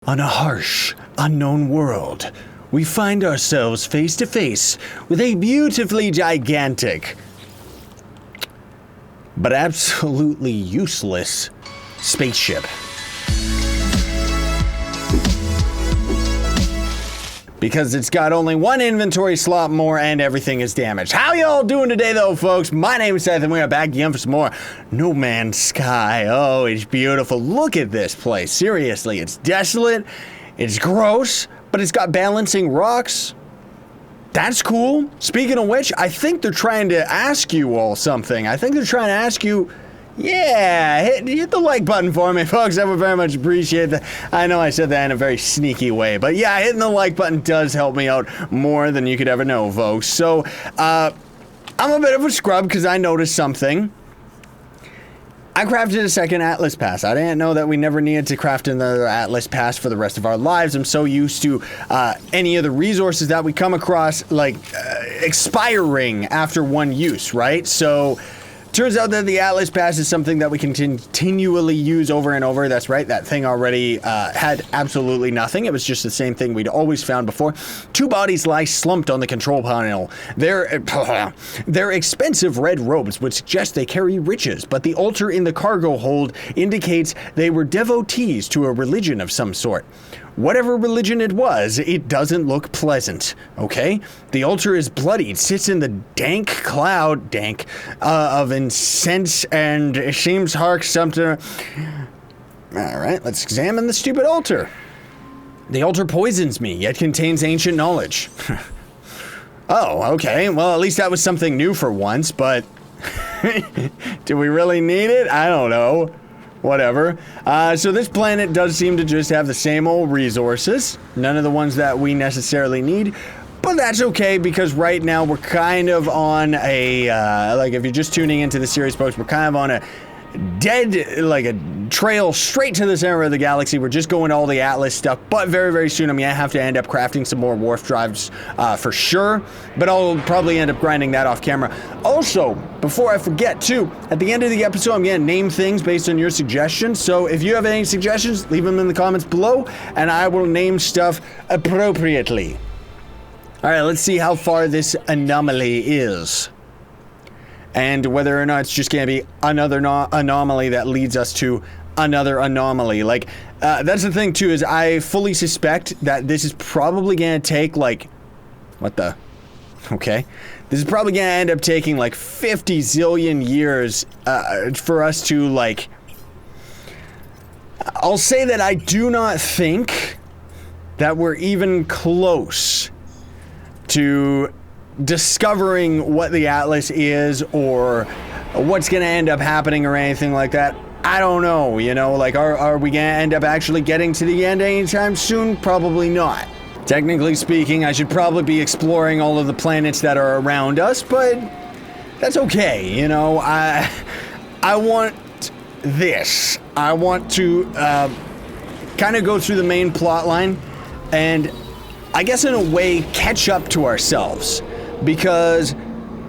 On a harsh, unknown world, we find ourselves face to face with a beautifully gigantic, but absolutely useless spaceship. Because it's got only one inventory slot more and everything is damaged. How y'all doing today though, folks? My name is Scythe and we are back again for some more No Man's Sky. Oh, it's beautiful. Look at this place. Seriously, it's desolate, it's gross, but it's got balancing rocks. That's cool. Speaking of which, I think they're trying to ask you all something. I think they're trying to ask you, yeah, hit the like button for me, folks. I would very much appreciate that. I know I said that in a very sneaky way, but yeah, hitting the like button does help me out more than you could ever know, folks. So, I'm a bit of a scrub because I noticed something. I crafted a second Atlas Pass. I didn't know that we never needed to craft another Atlas Pass for the rest of our lives. I'm so used to any of the resources that we come across, like, expiring after one use, right? So, turns out that the Atlas Pass is something that we can continually use over and over. That's right, that thing already had absolutely nothing. It was just the same thing we'd always found before. Two bodies lie slumped on the control panel. They're expensive red robes, which suggest they carry riches, but the altar in the cargo hold indicates they were devotees to a religion of some sort. Whatever religion it was, it doesn't look pleasant, okay? The altar is bloodied, sits in the dank cloud, of incense, and it seems hark something. Alright, let's examine the stupid altar. The altar poisons me, yet contains ancient knowledge. Oh, okay, well at least that was something new for once, but do we really need it? I don't know. Whatever. So this planet does seem to just have the same old resources. None of the ones that we necessarily need. But that's okay because right now we're kind of on a, like if you're just tuning into the series, folks, we're kind of on a like a trail straight to the center of the galaxy. We're just going to all the Atlas stuff, but very, very soon I'm going to have to end up crafting some more warp drives for sure, but I'll probably end up grinding that off camera. Also, before I forget too, at the end of the episode, I'm going to name things based on your suggestions, so if you have any suggestions, leave them in the comments below, and I will name stuff appropriately. Alright, let's see how far this anomaly is. And whether or not it's just going to be another anomaly that leads us to another anomaly. Like, that's the thing, too, is I fully suspect that this is probably going to take, like... What the... Okay. This is probably going to end up taking, like, 50 zillion years for us to, like... I'll say that I do not think that we're even close to discovering what the Atlas is or what's gonna end up happening or anything like that. I don't know, you know, like are we gonna end up actually getting to the end anytime soon? Probably not. Technically speaking, I should probably be exploring all of the planets that are around us, but that's okay, you know. I want this. I want to kind of go through the main plot line and I guess in a way catch up to ourselves. Because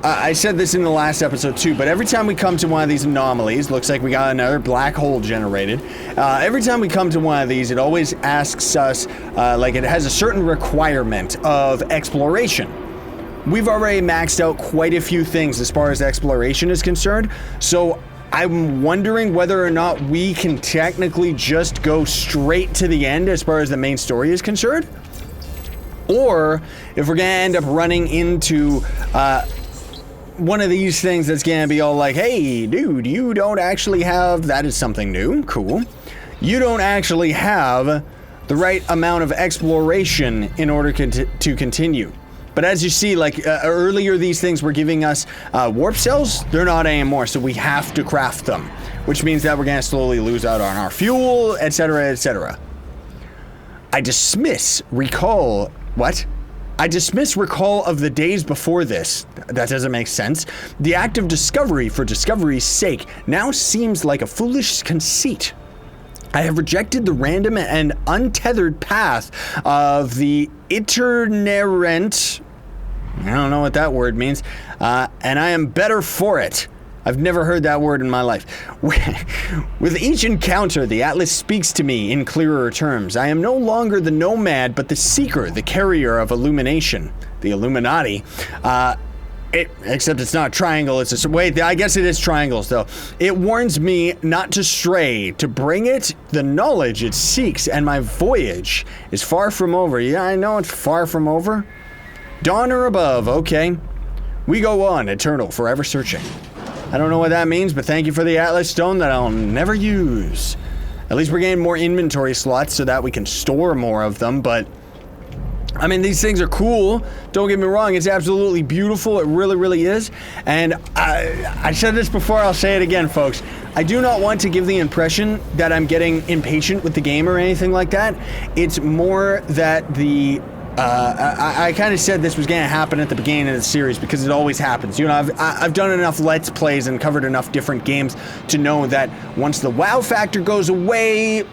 I said this in the last episode too, but every time we come to one of these anomalies, looks like we got another black hole generated. Every time we come to one of these, it always asks us, like it has a certain requirement of exploration. We've already maxed out quite a few things as far as exploration is concerned, so I'm wondering whether or not we can technically just go straight to the end as far as the main story is concerned. Or if we're gonna end up running into one of these things that's gonna be all like, hey, dude, you don't actually have, that is something new, cool. You don't actually have the right amount of exploration in order to continue. But as you see, like earlier these things were giving us warp cells, they're not anymore, so we have to craft them. Which means that we're gonna slowly lose out on our fuel, etc., etc. I dismiss recall of the days before this. That doesn't make sense. The act of discovery for discovery's sake now seems like a foolish conceit. I have rejected the random and untethered path of the itinerant, I don't know what that word means, and I am better for it. I've never heard that word in my life. With each encounter, the Atlas speaks to me in clearer terms. I am no longer the nomad, but the seeker, the carrier of illumination. The Illuminati. Except it's not a triangle, it's a... Wait, I guess it is triangles, though. It warns me not to stray, to bring it the knowledge it seeks, and my voyage is far from over. Yeah, I know it's far from over. Dawn or above, okay. We go on, eternal, forever searching. I don't know what that means, but thank you for the Atlas Stone that I'll never use. At least we're getting more inventory slots so that we can store more of them, but... I mean, these things are cool. Don't get me wrong. It's absolutely beautiful. It really, really is. And I said this before. I'll say it again, folks. I do not want to give the impression that I'm getting impatient with the game or anything like that. It's more that the... I kind of said this was going to happen at the beginning of the series because it always happens. You know, I've done enough Let's Plays and covered enough different games to know that once the wow factor goes away,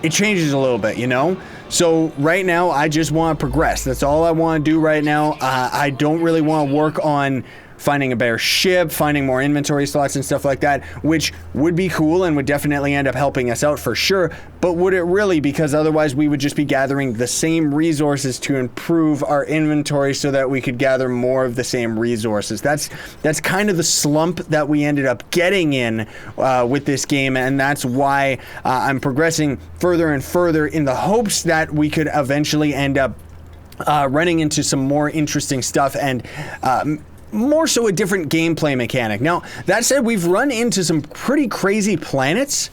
it changes a little bit, you know? So right now, I just want to progress. That's all I want to do right now. I don't really want to work on finding a better ship, finding more inventory slots and stuff like that, which would be cool and would definitely end up helping us out for sure. But would it really? Because otherwise we would just be gathering the same resources to improve our inventory so that we could gather more of the same resources. That's kind of the slump that we ended up getting in with this game, and that's why I'm progressing further and further in the hopes that we could eventually end up running into some more interesting stuff and more so a different gameplay mechanic. Now, that said, we've run into some pretty crazy planets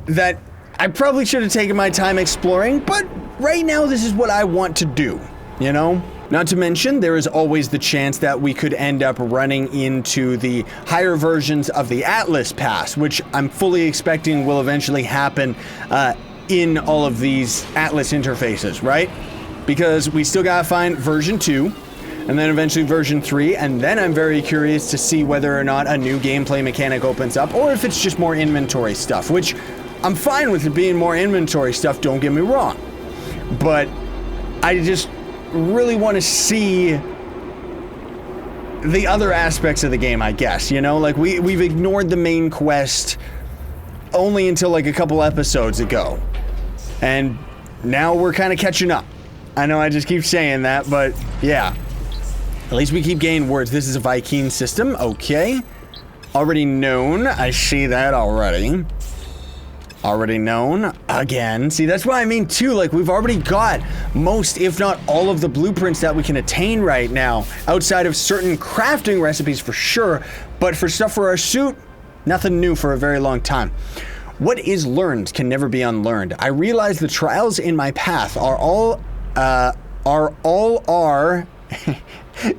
that I probably should have taken my time exploring, but right now this is what I want to do, you know? Not to mention, there is always the chance that we could end up running into the higher versions of the Atlas Pass, which I'm fully expecting will eventually happen in all of these Atlas interfaces, right? Because we still gotta find version 2, and then eventually version 3, and then I'm very curious to see whether or not a new gameplay mechanic opens up, or if it's just more inventory stuff, which I'm fine with it being more inventory stuff, don't get me wrong. But I just really want to see the other aspects of the game, I guess, you know? Like, we've ignored the main quest only until like a couple episodes ago, and now we're kind of catching up. I know I just keep saying that, but yeah. At least we keep gaining words. This is a Viking system. Okay. Already known. I see that already. Already known. Again. See, that's what I mean too. Like, we've already got most, if not all of the blueprints that we can attain right now. Outside of certain crafting recipes for sure. But for stuff for our suit, nothing new for a very long time. What is learned can never be unlearned. I realize the trials in my path are all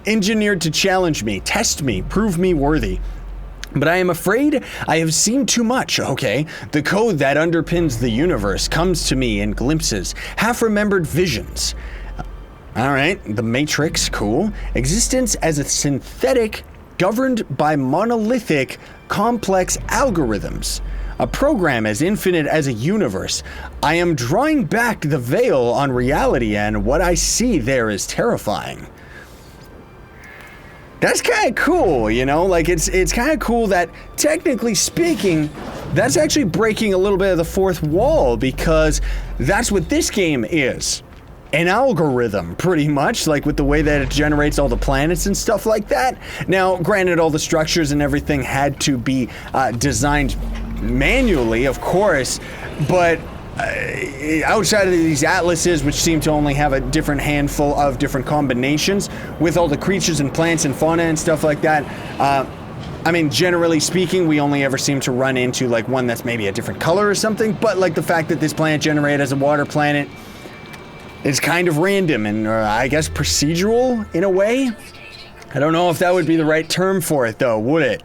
engineered to challenge me, test me, prove me worthy. But I am afraid I have seen too much, okay? The code that underpins the universe comes to me in glimpses, half-remembered visions. Alright, the Matrix, cool. Existence as a synthetic governed by monolithic, complex algorithms. A program as infinite as a universe. I am drawing back the veil on reality, and what I see there is terrifying. That's kind of cool, you know? Like, it's kind of cool that, technically speaking, that's actually breaking a little bit of the fourth wall, because that's what this game is. An algorithm, pretty much, like with the way that it generates all the planets and stuff like that. Now, granted, all the structures and everything had to be designed manually, of course, but outside of these atlases, which seem to only have a different handful of different combinations, with all the creatures and plants and fauna and stuff like that, I mean, generally speaking, we only ever seem to run into like one that's maybe a different color or something, but like the fact that this planet generated as a water planet is kind of random and I guess procedural in a way. I don't know if that would be the right term for it though, would it?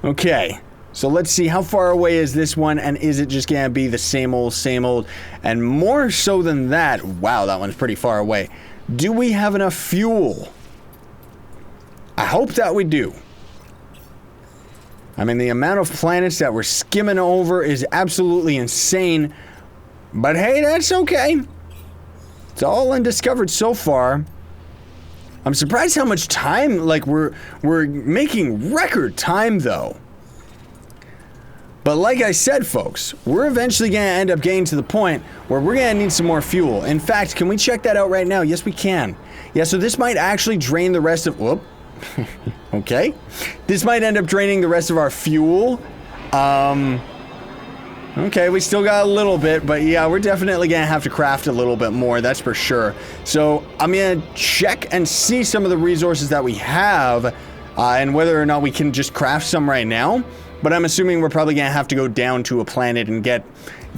Okay. So let's see, how far away is this one, and is it just gonna be the same old, and more so than that, wow, that one's pretty far away. Do we have enough fuel? I hope that we do. I mean, the amount of planets that we're skimming over is absolutely insane, but hey, that's okay. It's all undiscovered so far. I'm surprised how much time, like, we're making record time, though. But like I said, folks, we're eventually going to end up getting to the point where we're going to need some more fuel. In fact, can we check that out right now? Yes, we can. Yeah, so this might actually drain the rest of... Whoop. Okay. This might end up draining the rest of our fuel. Okay, we still got a little bit, but yeah, we're definitely going to have to craft a little bit more, that's for sure. So I'm going to check and see some of the resources that we have, and whether or not we can just craft some right now. But I'm assuming we're probably going to have to go down to a planet and get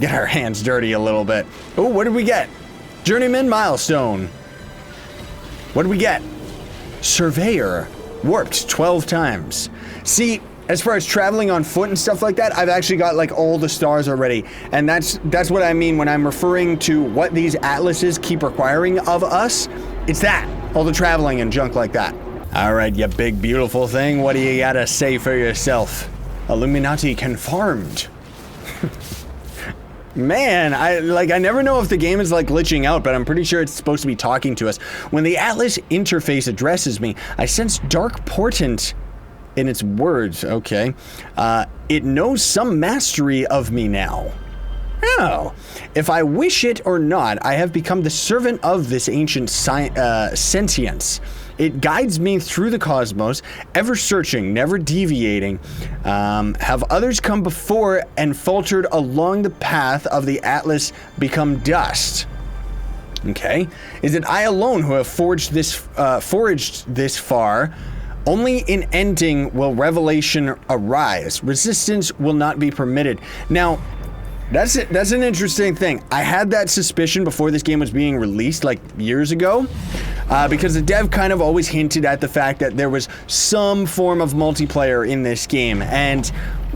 our hands dirty a little bit. Oh, what did we get? Journeyman milestone. What did we get? Surveyor. Warped 12 times. See, as far as traveling on foot and stuff like that, I've actually got like all the stars already. And that's what I mean when I'm referring to what these atlases keep requiring of us. It's that. All the traveling and junk like that. All right, you big beautiful thing. What do you gotta say for yourself? Illuminati confirmed. Man, I never know if the game is like glitching out, but I'm pretty sure it's supposed to be talking to us. When the Atlas interface addresses me, I sense dark portent in its words. Okay. It knows some mastery of me now. Oh. If I wish it or not, I have become the servant of this ancient sentience. It guides me through the cosmos, ever searching, never deviating. Have others come before and faltered along the path of the Atlas become dust? Okay. Is it I alone who have forged this far? Only in ending will revelation arise. Resistance will not be permitted. Now, that's an interesting thing. I had that suspicion before this game was being released, like years ago, because the dev kind of always hinted at the fact that there was some form of multiplayer in this game, and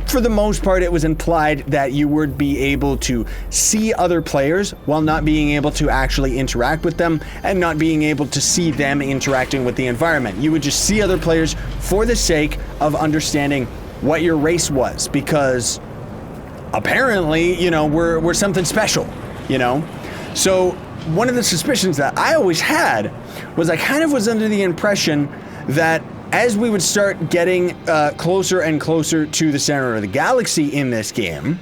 for the most part it was implied that you would be able to see other players while not being able to actually interact with them and not being able to see them interacting with the environment. You would just see other players for the sake of understanding what your race was, because apparently, you know, we're something special, you know? So one of the suspicions that I always had was I kind of was under the impression that as we would start getting closer and closer to the center of the galaxy in this game,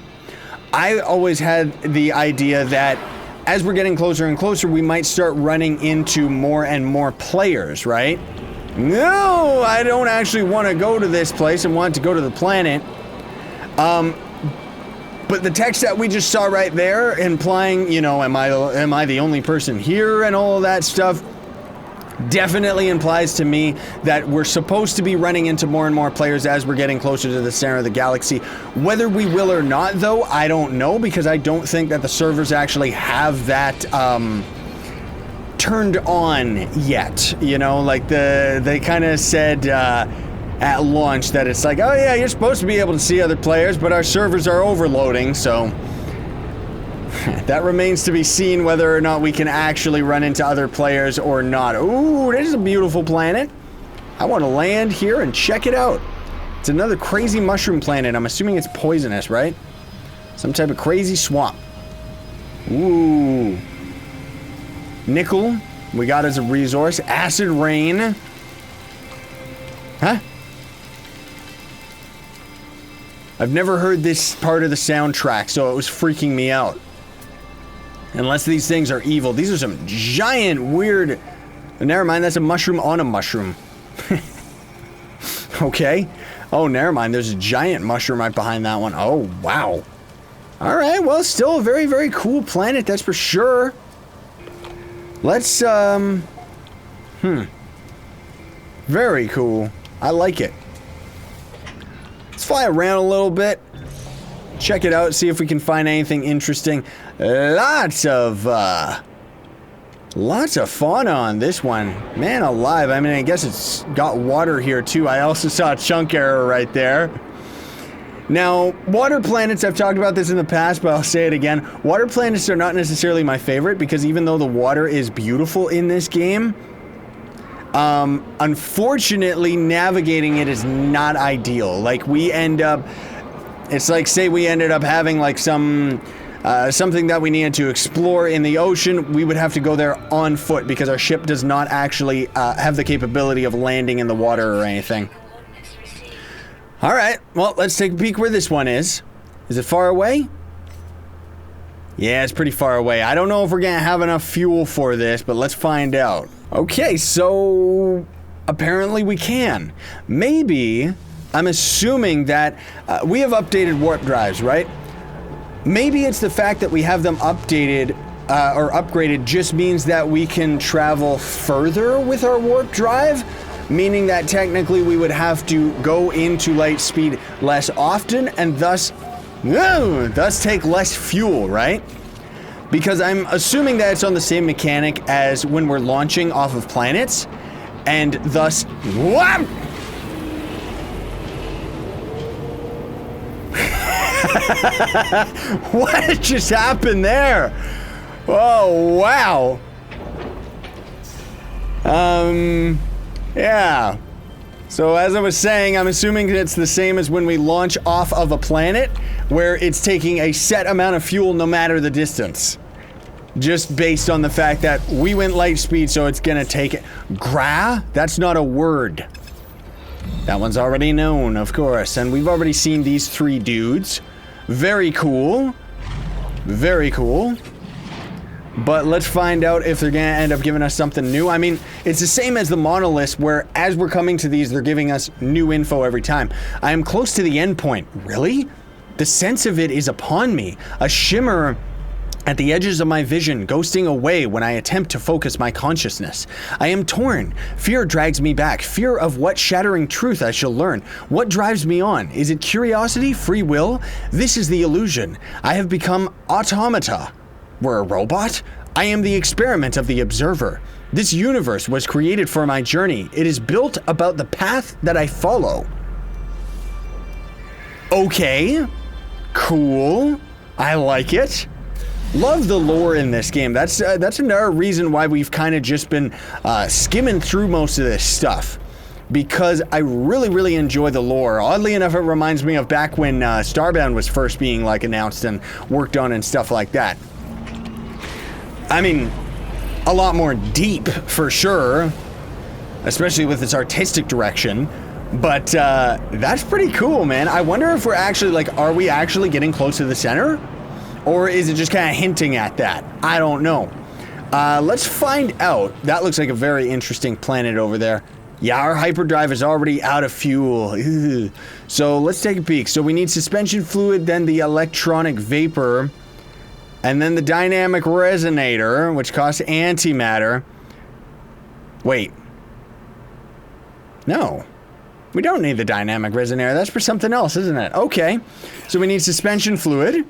I always had the idea that as we're getting closer and closer, we might start running into more and more players, right? No, I don't actually want to go to this place and want to go to the planet. But the text that we just saw right there, implying, you know, am I the only person here and all of that stuff, definitely implies to me that we're supposed to be running into more and more players as we're getting closer to the center of the galaxy. Whether we will or not, though, I don't know, because I don't think that the servers actually have that turned on yet. You know, like they kind of said at launch that it's like, oh yeah, you're supposed to be able to see other players, but our servers are overloading, so that remains to be seen whether or not we can actually run into other players or not. Ooh, this is a beautiful planet. I want to land here and check it out. It's another crazy mushroom planet. I'm assuming it's poisonous, right? Some type of crazy swamp. Ooh. Nickel, we got as a resource. Acid rain. Huh? I've never heard this part of the soundtrack, so it was freaking me out. Unless these things are evil. These are some giant, weird... Never mind, that's a mushroom on a mushroom. Okay. Oh, never mind, there's a giant mushroom right behind that one. Oh, wow. Alright, well, still a very, very cool planet, that's for sure. Let's, very cool. I like it. Let's fly around a little bit. Check it out, see if we can find anything interesting. Lots of fauna on this one. Man alive, I mean, I guess it's got water here too. I also saw a chunk error right there. Now, water planets, I've talked about this in the past, but I'll say it again. Water planets are not necessarily my favorite, because even though the water is beautiful in this game, unfortunately, navigating it is not ideal. Like, we end up... It's like, say we ended up having, like, some something that we needed to explore in the ocean, we would have to go there on foot because our ship does not actually have the capability of landing in the water or anything. All right, well, let's take a peek where this one is. Is it far away? Yeah, it's pretty far away. I don't know if we're gonna have enough fuel for this, but let's find out. Okay, so apparently we can. Maybe, I'm assuming that we have updated warp drives, right? Maybe it's the fact that we have them updated or upgraded just means that we can travel further with our warp drive, meaning that technically we would have to go into light speed less often and thus take less fuel, right? Because I'm assuming that it's on the same mechanic as when we're launching off of planets, and thus... What just happened there? Oh, wow. Yeah. So as I was saying, I'm assuming that it's the same as when we launch off of a planet, where it's taking a set amount of fuel no matter the distance. Just based on the fact that we went light speed, so it's gonna take it. Gra? That's not a word. That one's already known, of course. And we've already seen these three dudes. Very cool. Very cool. But let's find out if they're gonna end up giving us something new. I mean, it's the same as the monoliths, where as we're coming to these, they're giving us new info every time. I am close to the end point. Really? The sense of it is upon me. A shimmer at the edges of my vision, ghosting away when I attempt to focus my consciousness. I am torn. Fear drags me back. Fear of what shattering truth I shall learn. What drives me on? Is it curiosity? Free will? This is the illusion. I have become automata. We're a robot? I am the experiment of the observer. This universe was created for my journey. It is built about the path that I follow. Okay. Cool. I like it. Love the lore in this game. That's another reason why we've kind of just been skimming through most of this stuff. Because I really, really enjoy the lore. Oddly enough, it reminds me of back when Starbound was first being like announced and worked on and stuff like that. I mean, a lot more deep for sure, especially with its artistic direction. But that's pretty cool, man. I wonder if we're actually like, are we actually getting close to the center? Or is it just kind of hinting at that? I don't know. Let's find out. That looks like a very interesting planet over there. Yeah, our hyperdrive is already out of fuel. Ew. So let's take a peek. So we need suspension fluid, then the electronic vapor, and then the dynamic resonator, which costs antimatter. Wait. No. We don't need the dynamic resonator. That's for something else, isn't it? Okay. So we need suspension fluid.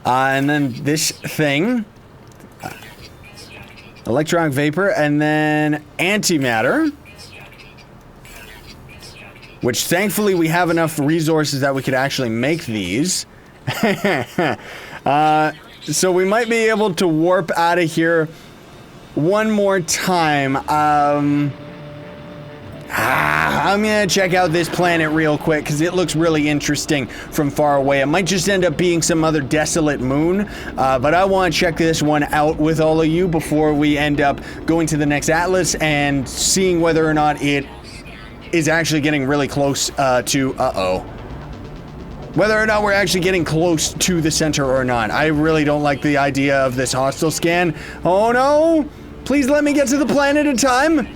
And then this thing. Electronic vapor, and then antimatter. Which thankfully we have enough resources that we could actually make these. So we might be able to warp out of here one more time. I'm gonna check out this planet real quick because it looks really interesting from far away. It might just end up being some other desolate moon, but I want to check this one out with all of you before we end up going to the next atlas and seeing whether or not it is actually getting really close to, whether or not we're actually getting close to the center or not. I really don't like the idea of this hostile scan. Oh no! Please let me get to the planet in time!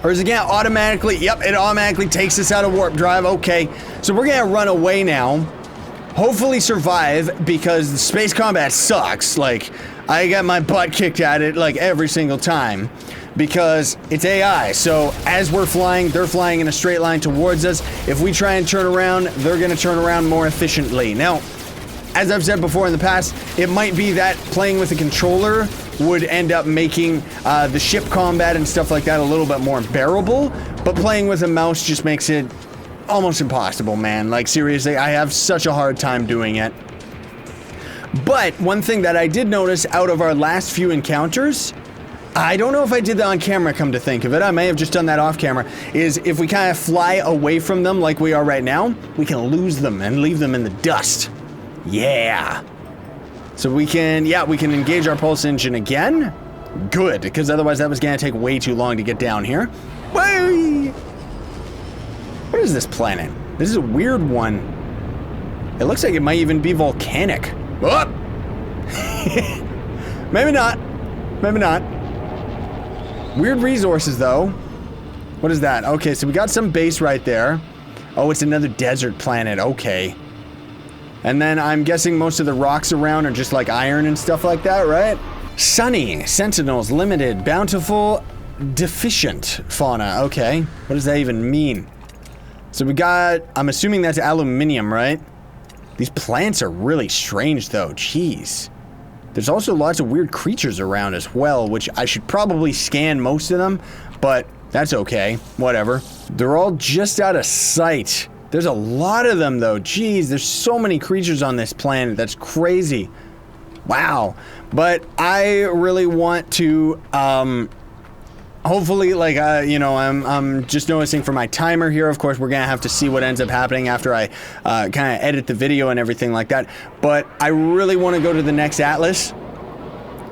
Or is it gonna automatically, yep, it automatically takes us out of warp drive. Okay, so we're gonna run away now. Hopefully survive, because the space combat sucks. Like, I got my butt kicked at it like every single time. Because it's AI, so as we're flying, they're flying in a straight line towards us. If we try and turn around, they're gonna turn around more efficiently. Now, as I've said before in the past, it might be that playing with a controller would end up making the ship combat and stuff like that a little bit more bearable, but playing with a mouse just makes it almost impossible, man. Like, seriously, I have such a hard time doing it. But one thing that I did notice out of our last few encounters, I don't know if I did that on camera, come to think of it, I may have just done that off camera, is if we kind of fly away from them like we are right now, we can lose them and leave them in the dust. Yeah. So we can, yeah, we can engage our pulse engine again. Good, because otherwise that was going to take way too long to get down here. Whee! What is this planet? This is a weird one. It looks like it might even be volcanic. Oh! Maybe not. Maybe not. Weird resources, though. What is that? Okay, so we got some base right there. Oh, it's another desert planet. Okay. And then I'm guessing most of the rocks around are just like iron and stuff like that, right? Sunny, sentinels, limited, bountiful, deficient fauna. Okay. What does that even mean? So we got, I'm assuming that's aluminium, right? These plants are really strange, though. Jeez. There's also lots of weird creatures around as well, which I should probably scan most of them, but that's okay. Whatever. They're all just out of sight. There's a lot of them, though. Jeez, there's so many creatures on this planet. That's crazy. Wow. But I really want to, hopefully, like, you know, I'm just noticing for my timer here, of course, we're gonna have to see what ends up happening after I kind of edit the video and everything like that. But I really want to go to the next Atlas.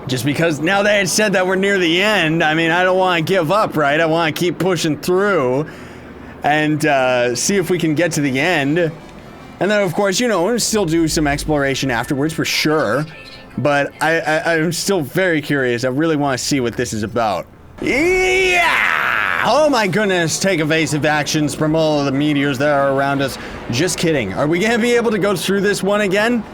Just because now that it's said that we're near the end, I mean, I don't want to give up, right? I want to keep pushing through and see if we can get to the end. And then, of course, you know, we'll still do some exploration afterwards for sure. But I'm still very curious. I really want to see what this is about. Yeah! Oh my goodness, take evasive actions from all of the meteors that are around us. Just kidding. Are we going to be able to go through this one again?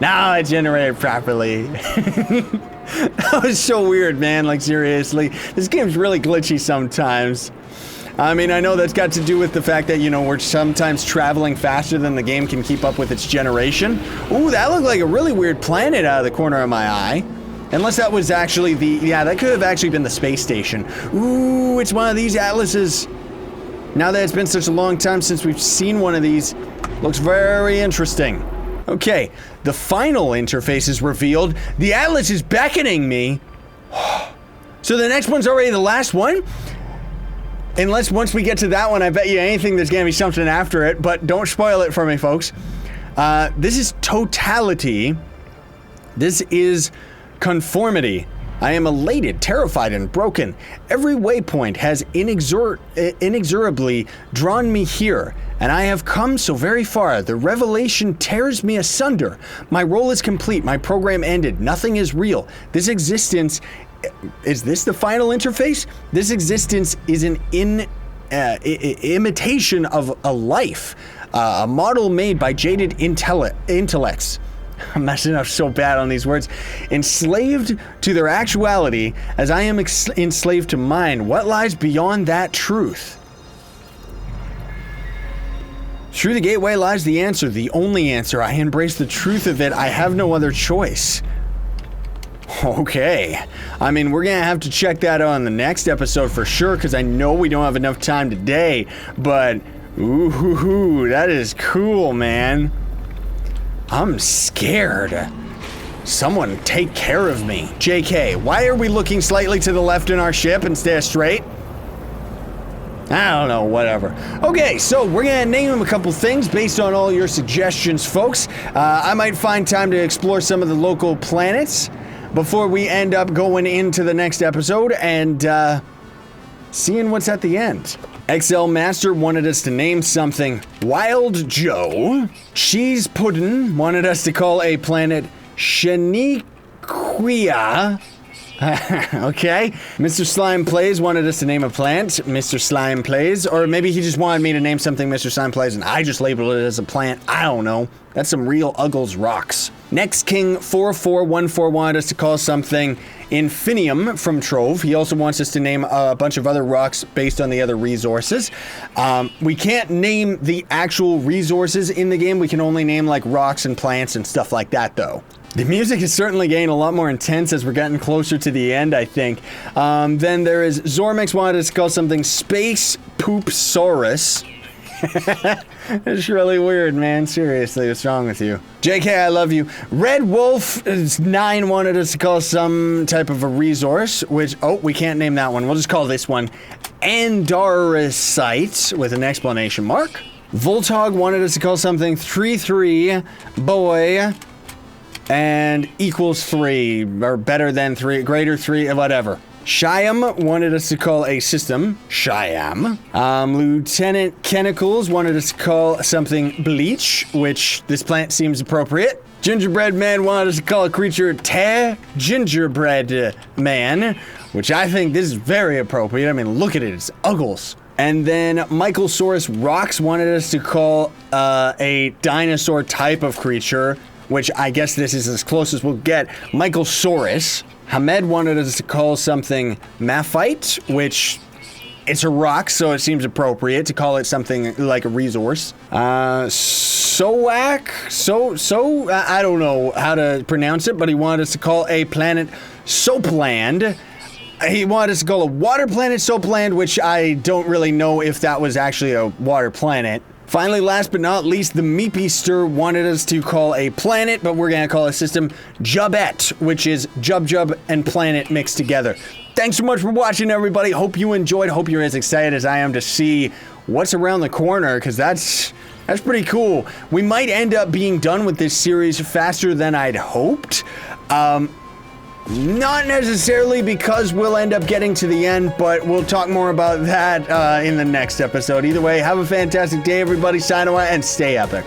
No, it generated properly. That was so weird, man. Like, seriously. This game's really glitchy sometimes. I mean, I know that's got to do with the fact that, you know, we're sometimes traveling faster than the game can keep up with its generation. Ooh, that looked like a really weird planet out of the corner of my eye. Unless that was actually the... Yeah, that could have actually been the space station. Ooh, it's one of these atlases. Now that it's been such a long time since we've seen one of these, looks very interesting. Okay, the final interface is revealed. The atlas is beckoning me. So the next one's already the last one? Unless once we get to that one, I bet you anything there's gonna be something after it, but don't spoil it for me, folks. This is totality. This is conformity. I am elated, terrified, and broken. Every waypoint has inexorably drawn me here, and I have come so very far. The revelation tears me asunder. My role is complete. My program ended. Nothing is real. This existence... Is this the final interface? This existence is an imitation of a life. A model made by jaded intellects. I'm messing up so bad on these words. Enslaved to their actuality, as I am enslaved to mine. What lies beyond that truth? Through the gateway lies the answer, the only answer. I embrace the truth of it. I have no other choice. Okay. I mean, we're gonna have to check that out on the next episode for sure, because I know we don't have enough time today, but ooh, that is cool, man. I'm scared. Someone take care of me. JK, why are we looking slightly to the left in our ship instead of straight? I don't know, whatever. Okay, so we're gonna name a couple things based on all your suggestions, folks. I might find time to explore some of the local planets before we end up going into the next episode and seeing what's at the end. XL Master wanted us to name something Wild Joe. Cheese Puddin' wanted us to call a planet Shaniquia. Okay. Mr. Slime Plays wanted us to name a plant Mr. Slime Plays, or maybe he just wanted me to name something Mr. Slime Plays and I just labeled it as a plant. I don't know. That's some real Uggles rocks. Next King 4414 wanted us to call something Infinium from Trove. He also wants us to name a bunch of other rocks based on the other resources. We can't name the actual resources in the game. We can only name like rocks and plants and stuff like that, though. The music is certainly getting a lot more intense as we're getting closer to the end, I think. Then there is Zormix wanted us to call something Space Poopsaurus. It's really weird, man. Seriously, what's wrong with you? JK, I love you. Red Wolf 9 wanted us to call some type of a resource, which, oh, we can't name that one. We'll just call this one Andaricite with an exclamation mark. Voltog wanted us to call something 3-3 boy and equals 3 or better than 3, greater 3, whatever. Shyam wanted us to call a system Shyam. Lieutenant Chemicals wanted us to call something Bleach, which this plant seems appropriate. Gingerbread Man wanted us to call a creature Te Gingerbread Man, which I think this is very appropriate. I mean, look at it, it's uggles. And then Michaelsaurus Rocks wanted us to call a dinosaur type of creature, which I guess this is as close as we'll get. Michaelsaurus. Hamed wanted us to call something Maphite, which it's a rock, so it seems appropriate to call it something like a resource. Soak? I don't know how to pronounce it, but he wanted us to call a planet Soapland. He wanted us to call a water planet Soapland, which I don't really know if that was actually a water planet. Finally, last but not least, the Meepyster wanted us to call a planet, but we're gonna call a system Jubette, which is Jub and planet mixed together. Thanks so much for watching, everybody. Hope you enjoyed. Hope you're as excited as I am to see what's around the corner, because that's pretty cool. We might end up being done with this series faster than I'd hoped. Not necessarily because we'll end up getting to the end, but we'll talk more about that in the next episode. Either way, have a fantastic day, everybody. Sign away and stay epic.